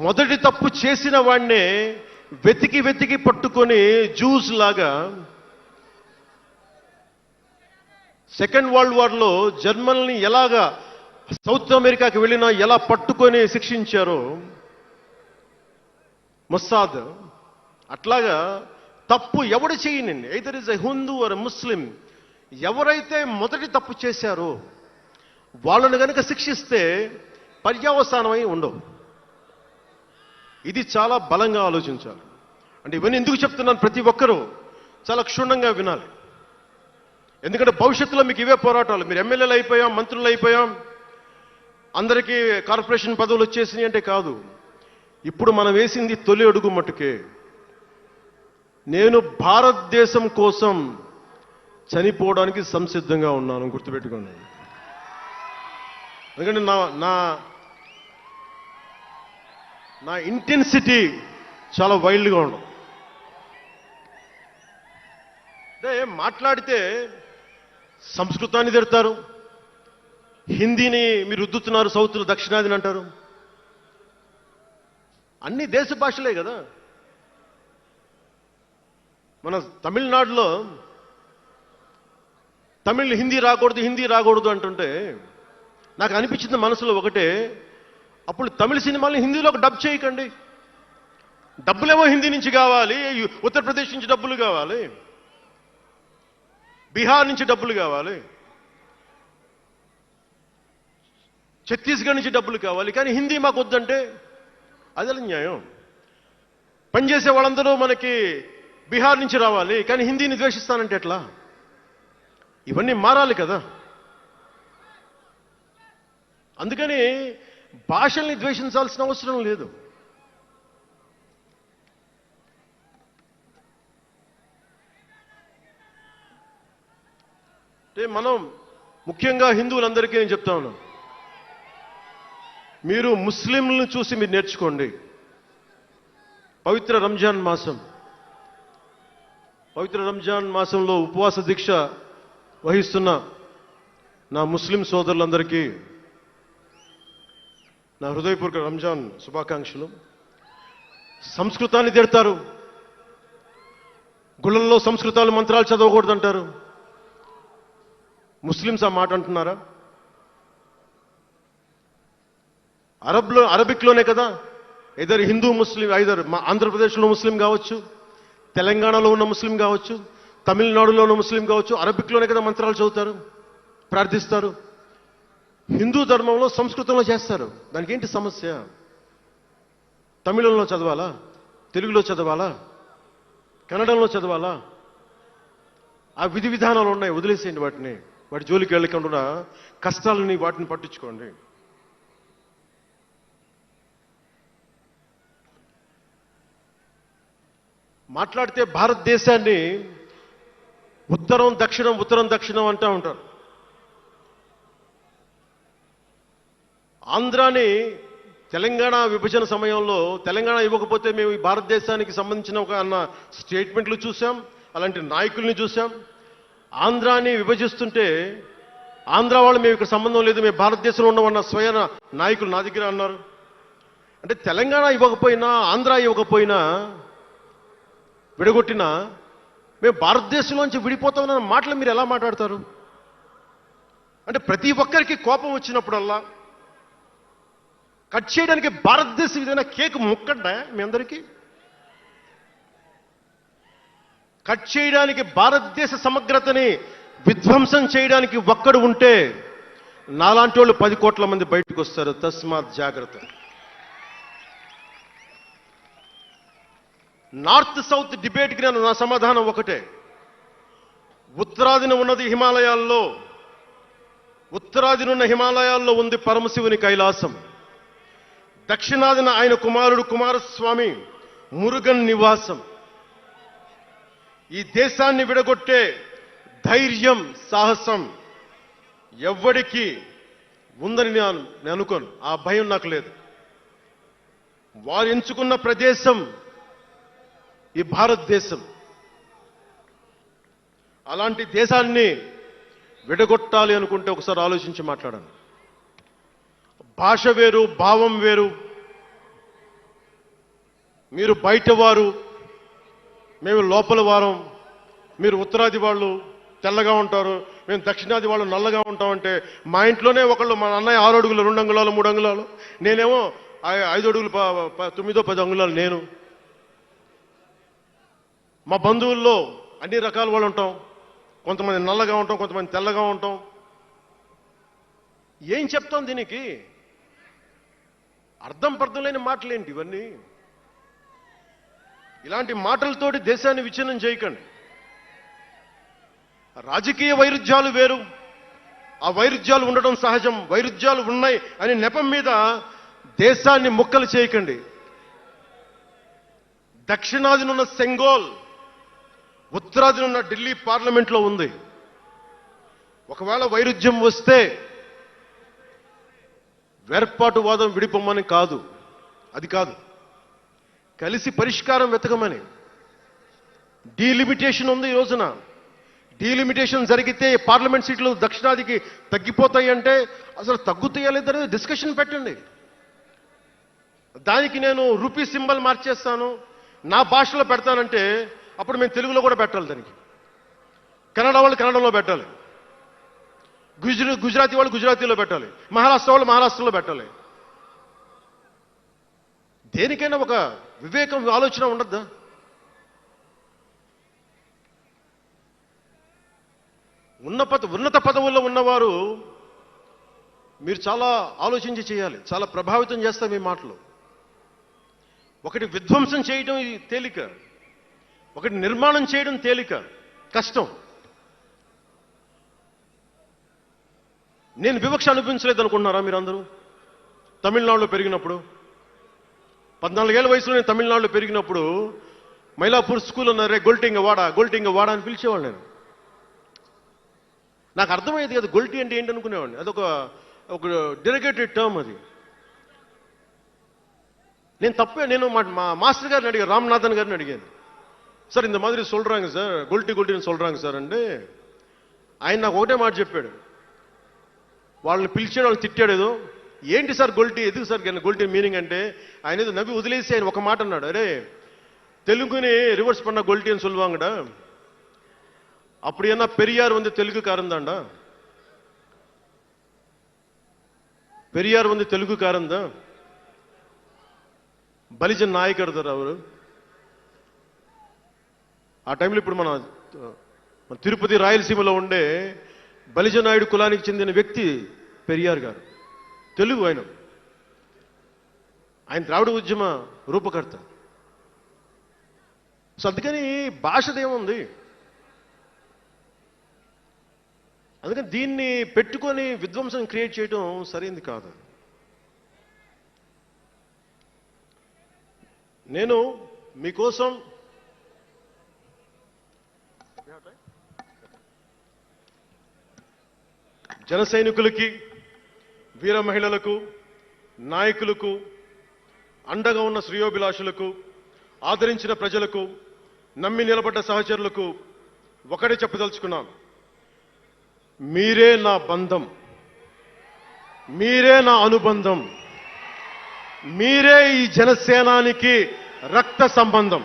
మొదటి తప్పు చేసిన వాడినే వెతికి వెతికి పట్టుకొని జ్యూస్ లాగా సెకండ్ వరల్డ్ వార్లో జర్మనీని ఎలాగా సౌత్ అమెరికాకి వెళ్ళినా ఎలా పట్టుకొని శిక్షించారో మొస్సాద్, అట్లాగా తప్పు ఎవడు చేయనండి, either is a Hindu or Muslim, ఎవరైతే మొదటి తప్పు చేశారో వాళ్ళను కనుక శిక్షిస్తే పర్యవసానమై ఉండవు. ఇది చాలా బలంగా ఆలోచించాలి. అంటే ఇవన్నీ ఎందుకు చెప్తున్నాను, ప్రతి ఒక్కరూ చాలా క్షుణ్ణంగా వినాలి. ఎందుకంటే భవిష్యత్తులో మీకు ఇవే పోరాటాలు. మీరు ఎమ్మెల్యేలు అయిపోయాం, మంత్రులు అయిపోయాం, అందరికీ కార్పొరేషన్ పదవులు వచ్చేసినాయి అంటే కాదు. ఇప్పుడు మనం వేసింది తొలి అడుగు మట్టుకే. నేను భారతదేశం కోసం చనిపోవడానికి సంసిద్ధంగా ఉన్నాను, గుర్తుపెట్టుకోండి. ఎందుకంటే నా ఇంటెన్సిటీ చాలా వైల్డ్గా ఉండదు. అంటే మాట్లాడితే సంస్కృతాన్ని తిడతారు, హిందీని మీరు రుద్దుతున్నారు, సౌత్లో దక్షిణాదిని అంటారు. అన్ని దేశ భాషలే కదా. మన తమిళనాడులో తమిళ్ హిందీ రాకూడదు అంటుంటే నాకు అనిపించింది మనసులో ఒకటే, అప్పుడు తమిళ సినిమాల్ని హిందీలోకి డబ్ చేయకండి. డబ్బులేమో హిందీ నుంచి కావాలి, ఉత్తరప్రదేశ్ నుంచి డబ్బులు కావాలి, బీహార్ నుంచి డబ్బులు కావాలి, ఛత్తీస్గఢ్ నుంచి డబ్బులు కావాలి, కానీ హిందీ మాకు వద్దంటే అదే న్యాయం. పనిచేసే వాళ్ళందరూ మనకి బీహార్ నుంచి రావాలి, కానీ హిందీని ద్వేషిస్తానంటే ఎట్లా? ఇవన్నీ మారాలి కదా. అందుకని భాషల్ని ద్వేషించాల్సిన అవసరం లేదు. అంటే మనం ముఖ్యంగా హిందువులందరికీ నేను చెప్తా ఉన్నాను, మీరు ముస్లింలను చూసి మీరు నేర్చుకోండి. పవిత్ర రంజాన్ మాసంలో ఉపవాస దీక్ష వహిస్తున్న నా ముస్లిం సోదరులందరికీ నా హృదయపూర్వక రంజాన్ శుభాకాంక్షలు. సంస్కృతాన్ని తిడతారు, గుళ్ళల్లో సంస్కృతాలు మంత్రాలు చదవకూడదంటారు. ముస్లిమ్స్ ఆ మాట అంటున్నారా? అరబిక్లోనే కదా, ఐదర్ హిందూ ముస్లిం, ఐదర్ ఆంధ్రప్రదేశ్లో ముస్లిం కావచ్చు, తెలంగాణలో ఉన్న ముస్లిం కావచ్చు, తమిళనాడులో ఉన్న ముస్లిం కావచ్చు, అరబిక్లోనే కదా మంత్రాలు చదువుతారు, ప్రార్థిస్తారు. హిందూ ధర్మంలో సంస్కృతంలో చేస్తారు. దానికి ఏంటి సమస్య? తమిళంలో చదవాలా, తెలుగులో చదవాలా, కన్నడంలో చదవాలా? ఆ విధి విధానాలు ఉన్నాయి, వదిలేసేయండి వాటిని. వాటి జోలికి వెళ్ళకుండా కష్టాలని వాటిని పట్టించుకోండి. మాట్లాడితే భారతదేశాన్ని ఉత్తరం దక్షిణం అంటూ ఉంటారు. ఆంధ్రాని తెలంగాణ విభజన సమయంలో తెలంగాణ ఇవ్వకపోతే మేము ఈ భారతదేశానికి సంబంధించిన ఒక అన్న స్టేట్మెంట్లు చూసాం, అలాంటి నాయకుల్ని చూసాం. ఆంధ్రాని విభజిస్తుంటే ఆంధ్ర వాళ్ళు మేము ఇక్కడ సంబంధం లేదు, మేము భారతదేశంలో ఉన్నామన్న స్వయం నాయకులు నా దగ్గర అన్నారు. అంటే తెలంగాణ ఇవ్వకపోయినా, ఆంధ్ర ఇవ్వకపోయినా, విడగొట్టినా మేము భారతదేశంలోంచి విడిపోతామన్న మాటలు మీరు ఎలా మాట్లాడతారు? అంటే ప్రతి ఒక్కరికి కోపం వచ్చినప్పుడల్లా కట్ చేయడానికి భారతదేశం ఏదైనా కేక్ ముక్కడ్డా మీ అందరికీ? కట్ చేయడానికి, భారతదేశ సమగ్రతని విధ్వంసం చేయడానికి ఒక్కడు ఉంటే నాలాంటి వాళ్ళు 10 కోట్ల మంది బయటకు వస్తారు. తస్మాత్ జాగ్రత్త. నార్త్ సౌత్ డిబేట్కి నా సమాధానం ఒకటే. ఉత్తరాదిన ఉన్న హిమాలయాల్లో ఉంది పరమశివుని కైలాసం. దక్షిణాదిన ఆయన కుమారుడు కుమారస్వామి మురుగన్ నివాసం. ఈ దేశాన్ని విడగొట్టే ధైర్యం, సాహసం ఎవ్వడికి ఉందని నేను అనుకోను. ఆ భయం నాకు లేదు. వారు ఎంచుకున్న ప్రదేశం ఈ భారతదేశం. అలాంటి దేశాన్ని విడగొట్టాలి అనుకుంటే ఒకసారి ఆలోచించి మాట్లాడండి. భాష వేరు, భావం వేరు. మీరు బయట వారు, మేము లోపల వారం, మీరు ఉత్తరాది వాళ్ళు తెల్లగా ఉంటారు, మేము దక్షిణాది వాళ్ళు నల్లగా ఉంటామంటే, మా ఇంట్లోనే ఒకళ్ళు, మా అన్నయ్య 6 అడుగులు 2 అంగుళాలు 3 అంగుళాలు, నేనేమో 5 అడుగులు 9 10 అంగుళాలు నేను. మా బంధువుల్లో అన్ని రకాల వాళ్ళు ఉంటాం, కొంతమంది నల్లగా ఉంటాం, కొంతమంది తెల్లగా ఉంటాం. ఏం చెప్తాం దీనికి? అర్థం పర్థం లేని మాటలేంటి ఇవన్నీ? ఇలాంటి మాటలతోటి దేశాన్ని విచ్ఛిన్నం చేయకండి. రాజకీయ వైరుధ్యాలు వేరు, ఆ వైరుధ్యాలు ఉండడం సహజం. వైరుధ్యాలు ఉన్నాయి అనే నెపం మీద దేశాన్ని ముక్కలు చేయకండి. దక్షిణాదినున్న సెంగోల్, ఉత్తరాదినున్న ఢిల్లీ పార్లమెంట్లో ఉంది. ఒకవేళ వైరుధ్యం వస్తే వేర్పాటువాదం విడిపోమని కాదు, అది కాదు, కలిసి పరిష్కారం వెతకమని. డీలిమిటేషన్ ఉంది ఈ రోజున. డీలిమిటేషన్ జరిగితే పార్లమెంట్ సీట్లు దక్షిణాదికి తగ్గిపోతాయి అంటే అసలు తగ్గుతాయా లేదనేది డిస్కషన్ పెట్టండి. దానికి నేను రూపీ సింబల్ మార్చేస్తాను, నా భాషలో పెడతానంటే అప్పుడు మేము తెలుగులో కూడా పెట్టాలి, దానికి కన్నడ వాళ్ళు కన్నడలో పెట్టాలి, గుజరాతీ వాళ్ళు గుజరాతీలో పెట్టాలి, మహారాష్ట్ర వాళ్ళు మహారాష్ట్రలో పెట్టాలి. దేనికైనా ఒక వివేకం, ఆలోచన ఉండద్దా? ఉన్నత పదవుల్లో ఉన్నవారు మీరు చాలా ఆలోచించి చేయాలి, చాలా ప్రభావితం చేస్తాయి మీ మాటలు. ఒకటి విధ్వంసం చేయడం తేలిక, ఒకటి నిర్మాణం చేయడం తేలిక, కష్టం. నేను వివక్ష అనిపించలేదు అనుకుంటున్నారా మీరందరూ? తమిళనాడులో పెరిగినప్పుడు 14 ఏళ్ల వయసులో నేను తమిళనాడులో పెరిగినప్పుడు మైలాపూర్ స్కూల్ ఉన్నారే, గొల్టింగ వాడ అని పిలిచేవాళ్ళు. నేను నాకు అర్థమయ్యేది కదా గొల్టీ అంటే ఏంటి అనుకునేవాడిని. అదొక డెరిగేటెడ్ టర్మ్ అది. నేను మా మాస్టర్ గారిని అడిగాను, రామ్నాథన్ గారిని అడిగాను, సార్ ఇంత మాదిరి சொல்றாங்க సార్, గొల్టీని சொல்றாங்க సార్ అంటే ఆయన నాకు ఒకటే మాట చెప్పాడు. వాళ్ళని పిలిచాడు, వాళ్ళని తిట్టాడు. ఏదో ఏంటి సార్ గొల్టీ, ఎందుకు సార్ గొల్టీ మీనింగ్ అంటే ఆయన ఏదో నవ్వి వదిలేసి ఆయన ఒక మాట అన్నాడు, అరే తెలుగుని రివర్స్ பண்ண గొల్టీ అని சொல்லுவாங்கடா, அப்படி என்ன பெரியார் வந்து தெலுங்குக்காரன் தான்டா, பெரியார் வந்து தெலுங்குக்காரன் தான், బలిజన్ నాయకర్ దారు అవరు. ఆ టైంలో ఇప్పుడు మన తిరుపతి రాయలసీమలో ఉండే బలిజ నాయుడు కులానికి చెందిన వ్యక్తి పెరియార్ గారు, తెలుగు. ఆయన ద్రావిడ ఉద్యమ రూపకర్త. సో అందుకని భాషదేముంది, అందుకని దీన్ని పెట్టుకొని విధ్వంసం క్రియేట్ చేయడం సరైంది కాదు. నేను మీకోసం జన సైనికులకి, వీర మహిళలకు, నాయకులకు, అండగా ఉన్న శ్రేయోభిలాషులకు, ఆదరించిన ప్రజలకు, నమ్మి నిలబడ్డ సహచరులకు ఒకటే చెప్పదలుచుకున్నాను, మీరే నా బంధం, మీరే నా అనుబంధం, మీరే ఈ జనసేనానికి రక్త సంబంధం.